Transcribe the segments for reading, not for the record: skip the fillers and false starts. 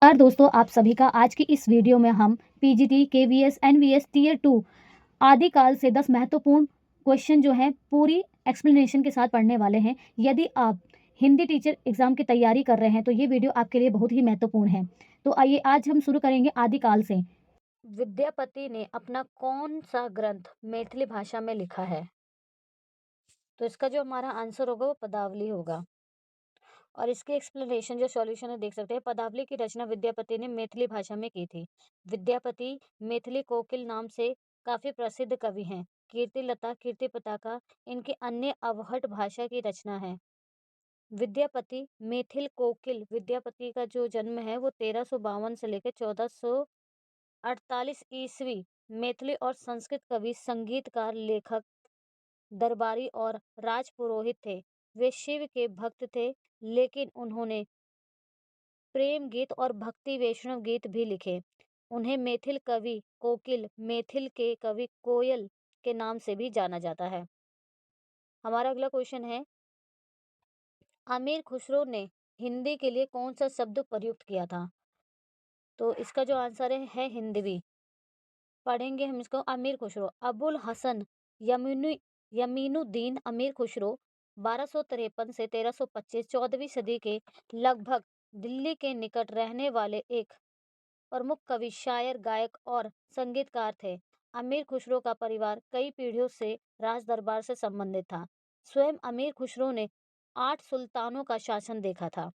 नमस्कार दोस्तों, आप सभी का आज की इस वीडियो में हम पीजीटी, केवीएस, एनवीएस टियर 2 आदिकाल से 10 महत्वपूर्ण क्वेश्चन जो हैं पूरी एक्सप्लेनेशन के साथ पढ़ने वाले हैं। यदि आप हिंदी टीचर एग्जाम की तैयारी कर रहे हैं तो ये वीडियो आपके लिए बहुत ही महत्वपूर्ण है। तो आइए आज हम शुरू करेंगे आदिकाल से। विद्यापति ने अपना कौन सा ग्रंथ मैथिली भाषा में लिखा है? तो इसका जो हमारा आंसर होगा वो पदावली होगा। और इसकी एक्सप्लेनेशन जो सॉल्यूशन है देख सकते हैं। पदावली की रचना विद्यापति ने मैथिली भाषा में की थी। विद्यापति मैथिली कोकिल नाम से काफी प्रसिद्ध कवि हैं। कीर्तिलता, कीर्ति पताका इनकी अन्य अवहट भाषा की रचना है। विद्यापति मैथिल कोकिल, विद्यापति का जो जन्म है वो 1352 से लेकर 1448 ईस्वी। मैथिली और संस्कृत कवि, संगीतकार, लेखक, दरबारी और राजपुरोहित थे। वे शिव के भक्त थे, लेकिन उन्होंने प्रेम गीत और भक्ति वैष्णव गीत भी लिखे। उन्हें मैथिल कवि कोकिल, मैथिल के कवि कोयल के नाम से भी जाना जाता है। हमारा अगला क्वेश्चन है, अमीर खुसरो ने हिंदी के लिए कौन सा शब्द प्रयुक्त किया था? तो इसका जो आंसर है हिंदवी। पढ़ेंगे हम इसको। अमीर खुसरो, अबुल हसन यमीनुद्दीन अमीर खुसरो 1253 से 1325 14वीं सदी के लगभग दिल्ली के निकट रहने वाले एक प्रमुख कवि, शायर, गायक और संगीतकार थे। अमीर खुसरो का परिवार कई पीढ़ियों से राज दरबार से संबंधित था। स्वयं अमीर खुसरो ने 8 सुल्तानों का शासन देखा था।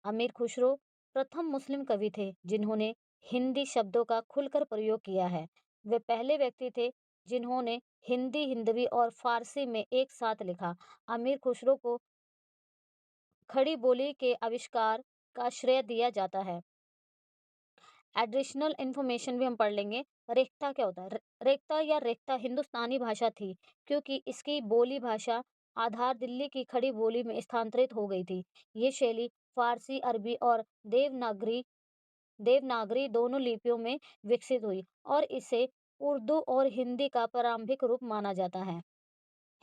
अमीर खुसरो प्रथम मुस्लिम कवि थे जिन्होंने हिंदी शब्दों का खुलकर प्रयोग किया है। वे पहले व्यक्ति थे जिन्होंने हिंदी, हिंदवी और फारसी में एक साथ लिखा। अमीर खुसरो को खड़ी बोली के आविष्कार का श्रेय दिया जाता है। एडिशनल इंफॉर्मेशन भी हम पढ़ लेंगे। रेख्ता क्या होता है? रेख्ता या रेख्ता हिंदुस्तानी भाषा थी क्योंकि इसकी बोली भाषा आधार दिल्ली की खड़ी बोली में स्थानांतरित हो गई थी। ये शैली फारसी, अरबी और देवनागरी दोनों लिपियों में विकसित हुई और इसे उर्दू और हिंदी का प्रारंभिक रूप माना जाता है।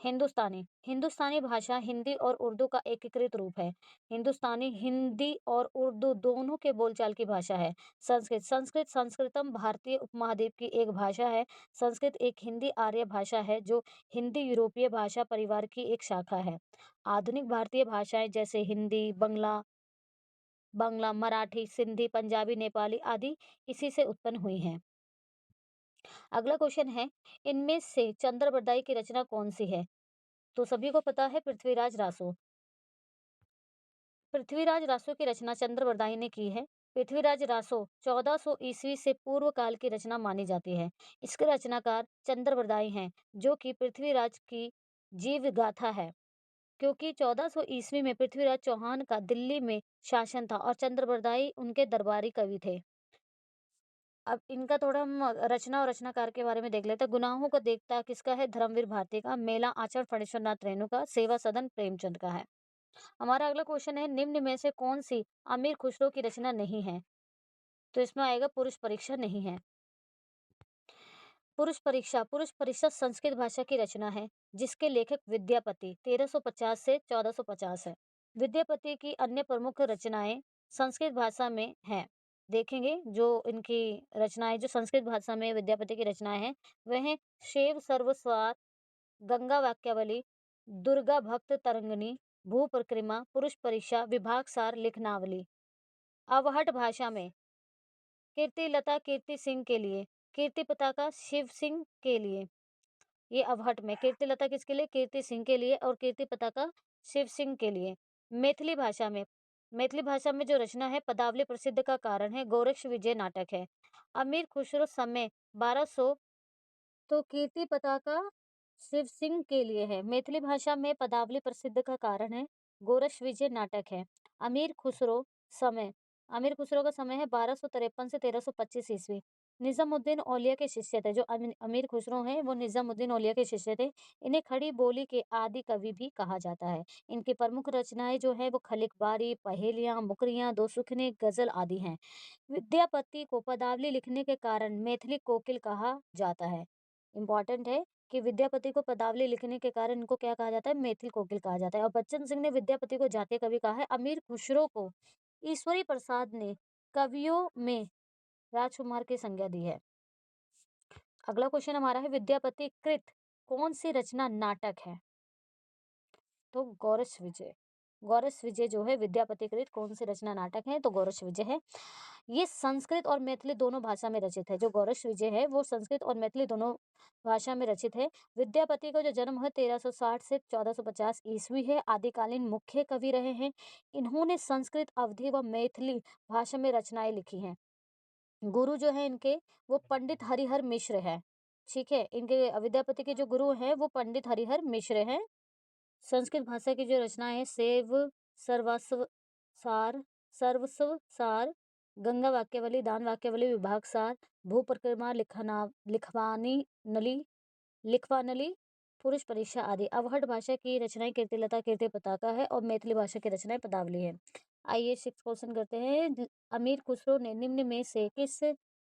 हिंदुस्तानी हिंदुस्तानी भाषा हिंदी और उर्दू का एकीकृत रूप है। हिंदुस्तानी हिंदी और उर्दू दोनों के बोलचाल की भाषा है। संस्कृत संस्कृतम भारतीय उपमहाद्वीप की एक भाषा है। संस्कृत एक हिंदी आर्य भाषा है जो हिंदी यूरोपीय भाषा परिवार की एक शाखा है। आधुनिक भारतीय भाषाएं जैसे हिंदी, बांग्ला, मराठी, सिंधी, पंजाबी, नेपाली आदि इसी से उत्पन्न हुई हैं। अगला क्वेश्चन है, इनमें से चंद्रबरदाई की रचना कौन सी है? तो सभी को पता है पृथ्वीराज रासो। पृथ्वीराज रासो की रचना चंद्रबरदाई ने की है। पृथ्वीराज रासो 1400 ईस्वी से पूर्व काल की रचना मानी जाती है। इसके रचनाकार चंद्रबरदाई हैं, जो कि पृथ्वीराज की जीव गाथा है। क्योंकि 1400 ईस्वी में पृथ्वीराज चौहान का दिल्ली में शासन था और चंद्रबरदाई उनके दरबारी कवि थे। अब इनका थोड़ा हम रचना और रचनाकार के बारे में देख लेते हैं। गुनाहों को देखता किसका है? धर्मवीर भारती का। मेला आचरण फणीश्वरनाथ रेणु का। सेवा सदन प्रेमचंद का है। हमारा अगला क्वेश्चन है, निम्न में से कौन सी अमीर खुसरो की रचना नहीं है? तो इसमें आएगा पुरुष परीक्षा नहीं है। पुरुष परीक्षा संस्कृत भाषा की रचना है जिसके लेखक विद्यापति 1350 से 1450 है। विद्यापति की अन्य प्रमुख रचनाएं संस्कृत भाषा में हैं। देखेंगे जो इनकी रचनाएं जो संस्कृत भाषा में विद्यापति की रचनाएं हैं वह हैं शैव सर्वस्वार, गंगा वाक्यावली, दुर्गा भक्त तरंगिणी, भू परिक्रमा, पुरुष परीक्षा, विभाग सार, लिखनावली। अवहट भाषा में कीर्तिलता कीर्ति सिंह के लिए, कीर्ति पताका शिव सिंह के लिए। ये अवहट में कीर्तिलता किसके लिए? कीर्ति सिंह के लिए और कीर्ति पताका शिव सिंह के लिए। मैथिली भाषा में जो रचना है पदावली प्रसिद्ध का कारण है गोरक्ष विजय नाटक है। अमीर खुसरो समय 1200, तो कीर्ति पताका शिव सिंह के लिए है। मैथिली भाषा में पदावली प्रसिद्ध का कारण है गोरक्ष विजय नाटक है। अमीर खुसरो समय अमीर खुसरो का समय है 1253 से 1325 ईस्वी। निजामुद्दीन औलिया के शिष्य थे। जो अमीर खुसरो हैं वो निजामुद्दीन औलिया के शिष्य थे। इन्हें खड़ी बोली के आदि कवि भी कहा जाता है। इनकी प्रमुख रचनाएं जो है वो खलिकबारी, पहेलियां, मुकरियां, दो सुखने, गजल आदि हैं। विद्यापति को पदावली लिखने के कारण मैथिली कोकिल कहा जाता है। इम्पॉर्टेंट है कि विद्यापति को पदावली लिखने के कारण इनको क्या कहा जाता है? मैथिल कोकिल कहा जाता है। और बच्चन सिंह ने विद्यापति को जातीय कवि कहा है। अमीर खुसरो को ईश्वरी प्रसाद ने कवियों में राजकुमार की संज्ञा दी है। अगला क्वेश्चन हमारा है, विद्यापति कृत कौन सी रचना नाटक है? तो गौरच विजय। गौरच विजय जो है विद्यापति कृत कौन सी रचना नाटक है? तो गौरच विजय है। ये संस्कृत और मैथिली दोनों भाषा में रचित है। जो गौरच विजय है वो संस्कृत और मैथिली दोनों भाषा में रचित है। विद्यापति का जो जन्म है 1360 से 1450 ईस्वी है। आदिकालीन मुख्य कवि रहे हैं। इन्होंने संस्कृत, अवधी व मैथिली भाषा में रचनाएं लिखी हैं। गुरु जो है इनके वो पंडित हरिहर मिश्र है। ठीक है, इनके विद्यापति के जो गुरु हैं वो पंडित हरिहर मिश्र हैं। संस्कृत भाषा की जो रचना है, सेव सर्वस्व सार, सर्वस्व सार, गंगा वाक्यावली, दान वाक्यावली, विभाग सार, भू परिक्रमा, लिखवानी नली, लिखवानली, पुरुष परीक्षा आदि। अवहट भाषा की रचनाएं कीर्तिलता, कीर्ति पताका है और मैथिली भाषा की रचनाएं पदावली है। आइए 6 क्वेश्चन करते हैं। अमीर खुसरो ने निम्न में से किस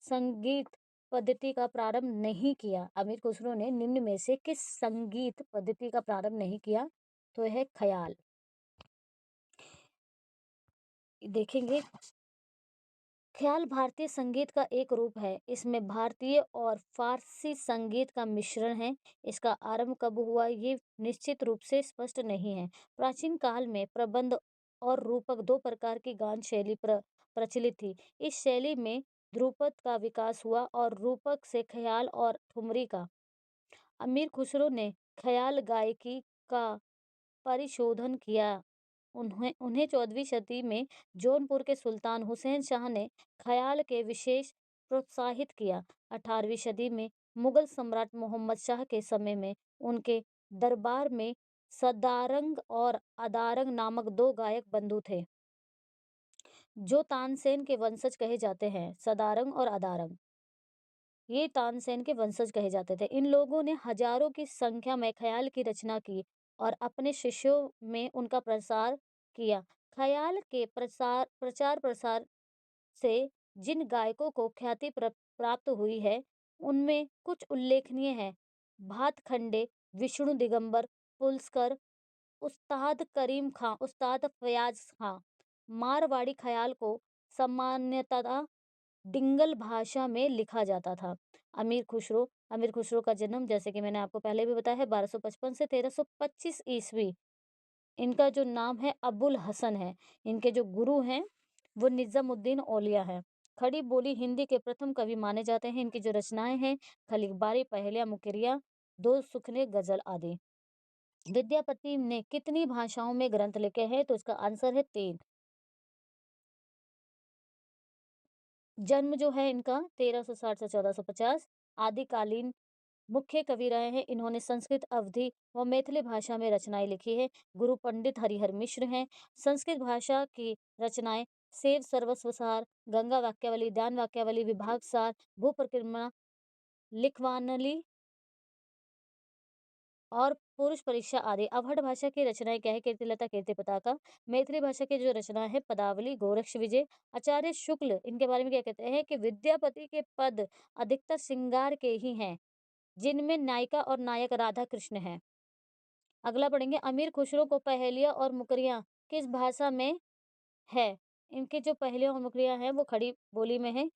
संगीत पद्धति का प्रारंभ नहीं किया? अमीर खुसरो ने निम्न में से किस संगीत पद्धति का प्रारंभ नहीं किया? तो यह ख्याल। देखेंगे, ख्याल भारतीय संगीत का एक रूप है। इसमें भारतीय और फारसी संगीत का मिश्रण है। इसका आरंभ कब हुआ ये निश्चित रूप से स्पष्ट नहीं है। प्राचीन काल में प्रबंध और रूपक दो प्रकार की गान शैली प्रचलित थी। इस शैली में ध्रुपद का विकास हुआ और रूपक से ख्याल और ठुमरी का। अमीर खुसरो ने ख्याल गायकी का परिशोधन किया। उन्हें उन्हें 14वीं सदी में जौनपुर के सुल्तान हुसैन शाह ने ख्याल के विशेष प्रोत्साहित किया। 18वीं सदी में मुगल सम्राट मोहम्मद शाह के समय में उनके दरबार में सदारंग और अदारंग नामक दो गायक बंधु थे, जो तानसेन के वंशज कहे जाते हैं। सदारंग और अदारंग ये तानसेन के वंशज कहे जाते थे। इन लोगों ने हजारों की संख्या में ख्याल की रचना की और अपने शिष्यों में उनका प्रसार किया। ख्याल के प्रचार प्रसार से जिन गायकों को ख्याति प्राप्त हुई है उनमें कुछ उल्लेखनीय है। भातखंडे, विष्णु दिगंबर, पुलस्कर, उस्ताद करीम खां, उस्ताद फयाज खां। मारवाड़ी ख्याल को सामान्यतः डिंगल भाषा में लिखा जाता था। अमीर खुसरो का जन्म, जैसे कि मैंने आपको पहले भी बताया है, 1255 से 1325 ईस्वी। इनका जो नाम है अबुल हसन है। इनके जो गुरु हैं वो निजामुद्दीन औलिया है। खड़ी बोली हिंदी के प्रथम कवि माने जाते हैं। इनकी जो रचनाएं हैं, खलीबारी, पहेलिया, मुकरिया, दो सुखने, गजल आदि। विद्यापति ने कितनी भाषाओं में ग्रंथ लिखे हैं? तो इसका आंसर है 3। जन्म जो है इनका 1360 से 1450। आदिकालीन मुख्य कवि रहे हैं। इन्होंने संस्कृत, अवधी व मैथिली भाषा में रचनाएं लिखी है। गुरु पंडित हरिहर मिश्र हैं। संस्कृत भाषा की रचनाएं सेव सर्वस्व सार, गंगा वाक्यावली, दान वाक्यावली, विभाग सार, भू परिक्रमा, लिखवानली और पुरुष परीक्षा आदि। अवहट भाषा की रचनाएं क्या है? कीर्तिलता, कीर्ति पताका। मैथिली भाषा की जो रचना है पदावली, गोरक्ष विजय। आचार्य शुक्ल इनके बारे में क्या कहते हैं कि विद्यापति के पद अधिकतर श्रृंगार के ही हैं, जिनमें नायिका और नायक राधा कृष्ण है। अगला पढ़ेंगे, अमीर खुसरो को पहेलियां और मुकरियां किस भाषा में है? इनकी जो पहेलियां और मुकरियां हैं वो खड़ी बोली में है।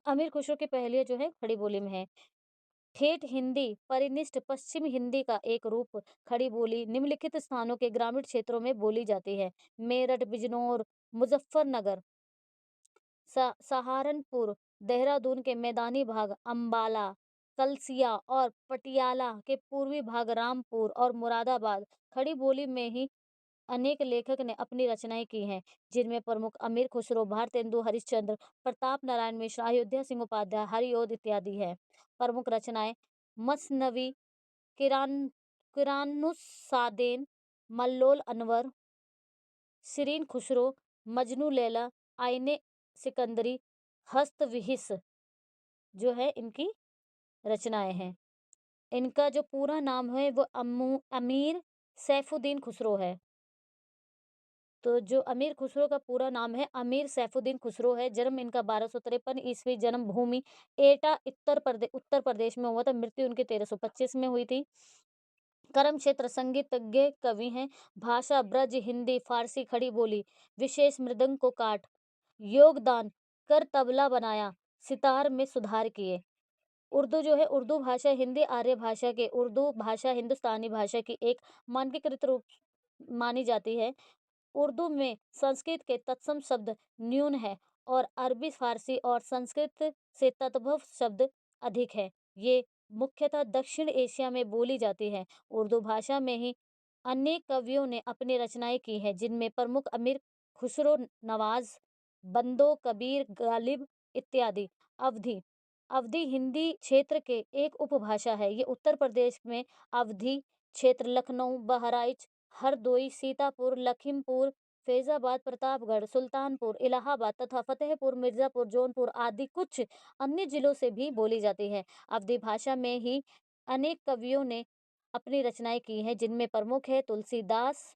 अमीर खुसरो की पहेलियां जो है खड़ी बोली में है। ठेठ हिंदी परिनिष्ठ पश्चिम हिंदी का एक रूप खड़ी बोली निम्नलिखित स्थानों के ग्रामीण क्षेत्रों में बोली जाती है। मेरठ, बिजनौर, मुजफ्फरनगर, सहारनपुर, देहरादून के मैदानी भाग, अंबाला, कलसिया और पटियाला के पूर्वी भाग, रामपुर और मुरादाबाद। खड़ी बोली में ही अनेक लेखक ने अपनी रचनाएं की हैं, जिनमें प्रमुख अमीर खुसरो, भारतेंदु हरिश्चंद्र, प्रताप नारायण मिश्र, अयोध्या सिंह उपाध्याय, हरिओद इत्यादि है। प्रमुख रचनाएं मसनवी, किरान किरानुस्सादेन, मल्लोल अनवर, शिरीन खुसरो, मजनू लैला, आईने सिकंदरी, हस्तविहिस जो है इनकी रचनाएं हैं। इनका जो पूरा नाम है वो अमीर सैफुद्दीन खुसरो है। तो जो अमीर खुसरो का पूरा नाम है अमीर सैफुद्दीन खुसरो है। जन्म इनका 1253 ईस्वी, जन्म भूमि एटा उत्तर प्रदेश में हुआ था। मृत्यु उनकी 1325 में हुई थी। कर्म क्षेत्र संगीतज्ञ कवि हैं। भाषा ब्रज, हिंदी, फारसी, खड़ी बोली। विशेष मृदंग को काट। योगदान कर तबला बनाया, सितार में सुधार किए। उर्दू जो है, उर्दू भाषा हिंदी आर्य भाषा के उर्दू भाषा हिंदुस्तानी भाषा की एक मानकीकृत रूप मानी जाती है। उर्दू में संस्कृत के तत्सम शब्द न्यून है और अरबी फारसी और संस्कृत से तद्भव शब्द अधिक है। ये मुख्यतः दक्षिण एशिया में बोली जाती है। उर्दू भाषा में ही अनेक कवियों ने अपनी रचनाएं की हैं, जिनमें प्रमुख अमीर खुसरो नवाज, बंदो कबीर गालिब इत्यादि। अवधी अवधी हिंदी क्षेत्र के एक उपभाषा है। ये उत्तर प्रदेश में अवधी क्षेत्र, लखनऊ, बहराइच, हरदोई, सीतापुर, लखीमपुर, फैजाबाद, प्रतापगढ़, सुल्तानपुर, इलाहाबाद तथा फतेहपुर, मिर्जापुर, जौनपुर आदि कुछ अन्य जिलों से भी बोली जाती है। अवधी भाषा में ही अनेक कवियों ने अपनी रचनाएं की हैं, जिनमें प्रमुख है तुलसीदास,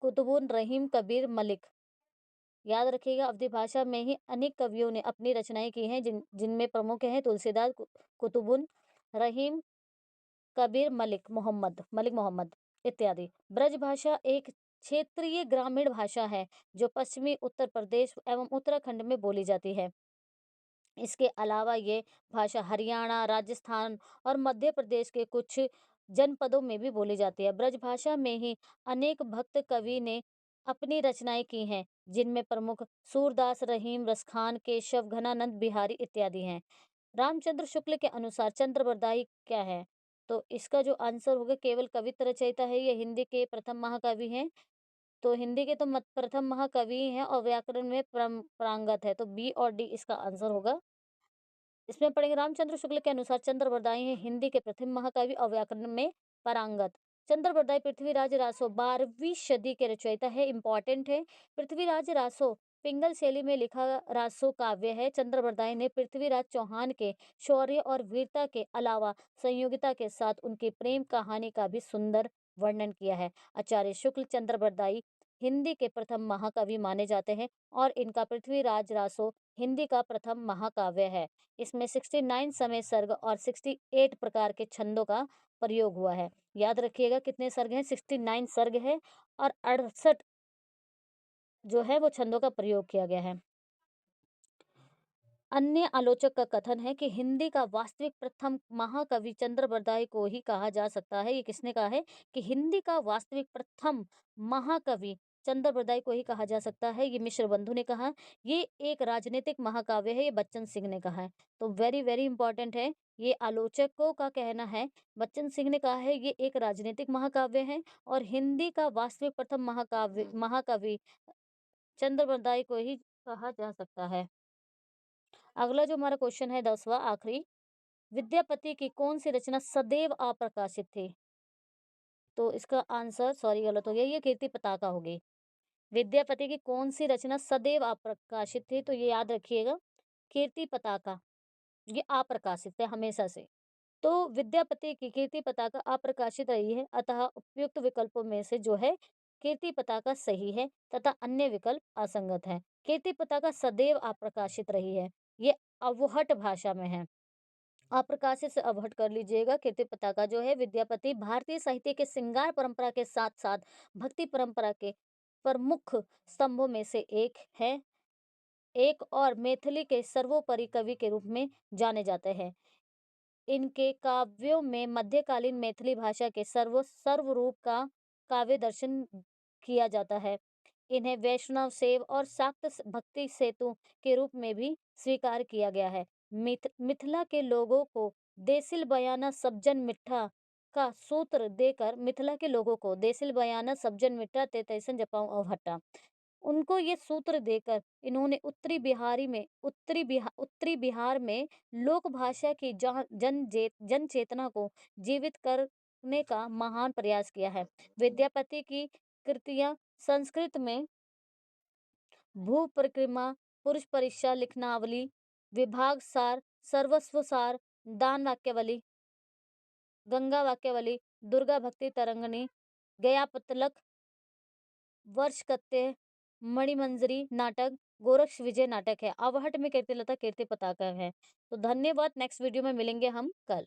कुतुबुन रहीम, कबीर, मलिक। याद रखिएगा, अवधी भाषा में ही अनेक कवियों ने अपनी रचनाएं की हैं, जिनमें प्रमुख हैं तुलसीदास, कुतुबुन रहीम, कबीर, मलिक मोहम्मद इत्यादि। ब्रज भाषा एक क्षेत्रीय ग्रामीण भाषा है जो पश्चिमी उत्तर प्रदेश एवं उत्तराखंड में बोली जाती है। इसके अलावा ये भाषा हरियाणा, राजस्थान और मध्य प्रदेश के कुछ जनपदों में भी बोली जाती है। ब्रज भाषा में ही अनेक भक्त कवि ने अपनी रचनाएं की हैं, जिनमें प्रमुख सूरदास, रहीम, रसखान, केशव, घनानंद बिहारी इत्यादि हैं। रामचंद्र शुक्ल के अनुसार चंद्रबरदाई क्या है? तो इसका जो आंसर होगा, केवल कवित्त रचयिता है। ये हिंदी के प्रथम महाकवि हैं। तो हिंदी के तो प्रथम महाकवि हैं और व्याकरण में पारंगत है। तो बी और डी इसका आंसर होगा। इसमें पढ़ेंगे, रामचंद्र शुक्ल के अनुसार चंद्रबरदाई हैं हिंदी के प्रथम महाकवि और व्याकरण में पारंगत। चंद्रबरदाई पृथ्वीराज रासो 12वीं सदी के रचयिता है। इंपॉर्टेंट है। पृथ्वीराज रासो पिंगल शैली में लिखा रासो काव्य है। चंद्रबरदाई ने पृथ्वीराज चौहान के शौर्य और वीरता के अलावा संयोगिता के साथ उनकी प्रेम कहानी का भी सुंदर वर्णन किया है। आचार्य शुक्ल चंद्रबरदाई हिंदी के प्रथम महाकवि माने जाते हैं और इनका पृथ्वीराज रासो हिंदी का प्रथम महाकाव्य है। इसमें 69 समय सर्ग और 68 प्रकार के छंदों का प्रयोग हुआ है। याद रखिएगा, कितने सर्ग हैं? 69 सर्ग है और 68 जो है वो छंदों का प्रयोग किया गया है। अन्य आलोचक का कथन है कि हिंदी का वास्तविक प्रथम महाकवि चंद्रबरदाई को ही कहा जा सकता है। ये किसने कहा है कि हिंदी का वास्तविक प्रथम महाकवि चंद्रबरदाई को ही कहा जा सकता है? ये मिश्र बंधु ने कहा। ये एक राजनीतिक महाकाव्य है, ये बच्चन सिंह ने कहा है। तो वेरी वेरी इंपॉर्टेंट है। ये आलोचकों का कहना है। बच्चन सिंह ने कहा है ये एक राजनीतिक महाकाव्य है और हिंदी का वास्तविक प्रथम महाकवि चंद्रबरदाई को ही कहा जा सकता है। अगला जो हमारा क्वेश्चन है, 10वां आखिरी, विद्यापति की कौन सी रचना सदैव अप्रकाशित थी? तो इसका आंसर, सॉरी गलत हो गया, ये कीर्ति पताका होगी। विद्यापति की कौन सी रचना सदैव अप्रकाशित थी? तो ये याद रखिएगा, कीर्ति पताका। ये अप्रकाशित है हमेशा से। तो विद्यापति की कीर्ति पताका अप्रकाशित रही है, अतः उपयुक्त विकल्पों में से जो है कीर्ति पताका सही है तथा अन्य विकल्प असंगत है। कीर्ति पताका सदैव अप्रकाशित रही है। ये अवहट भाषा में है। अप्रकाशित से अवहट कर लीजिएगा। कीर्ति पताका जो है विद्यापति भारतीय साहित्य के श्रृंगार परंपरा के साथ साथ भक्ति परंपरा के प्रमुख स्तंभों में से एक है। एक और मैथिली के सर्वोपरि कवि के रूप में जाने जाते हैं। इनके काव्यों में मध्यकालीन मैथिली भाषा के सर्वरूप का काव्य दर्शन किया जाता है। इन्हें वैष्णव शैव और शाक्त भक्ति सेतु के रूप में भी स्वीकार किया गया है। मिथिला के लोगों को देसिल बयाना सब्जन मिठा का सूत्र देकर मिथिला के लोगों को देसिल बयाना सब्जन मिठा ते तैसन जपाऊं अवहट्टा, उनको ये सूत्र देकर इन्होंने उत्तरी बिहार में लोक भाषा की जन चेतना को जीवित करने का महान प्रयास किया है। विद्यापति की कृतियां संस्कृत में भू परिक्रमा, पुरुष परीक्षा, लिखनावली, विभाग सार, सर्वस्व सार, दान वाक्यावली, गंगा वाक्यावली, दुर्गा भक्ति तरंगनी, गया पतलक, वर्ष कत्ते, मणिमंजरी नाटक, गोरक्ष विजय नाटक है। अवहट में कीर्तिलता कीर्ति पताका है। तो धन्यवाद। नेक्स्ट वीडियो में मिलेंगे हम कल।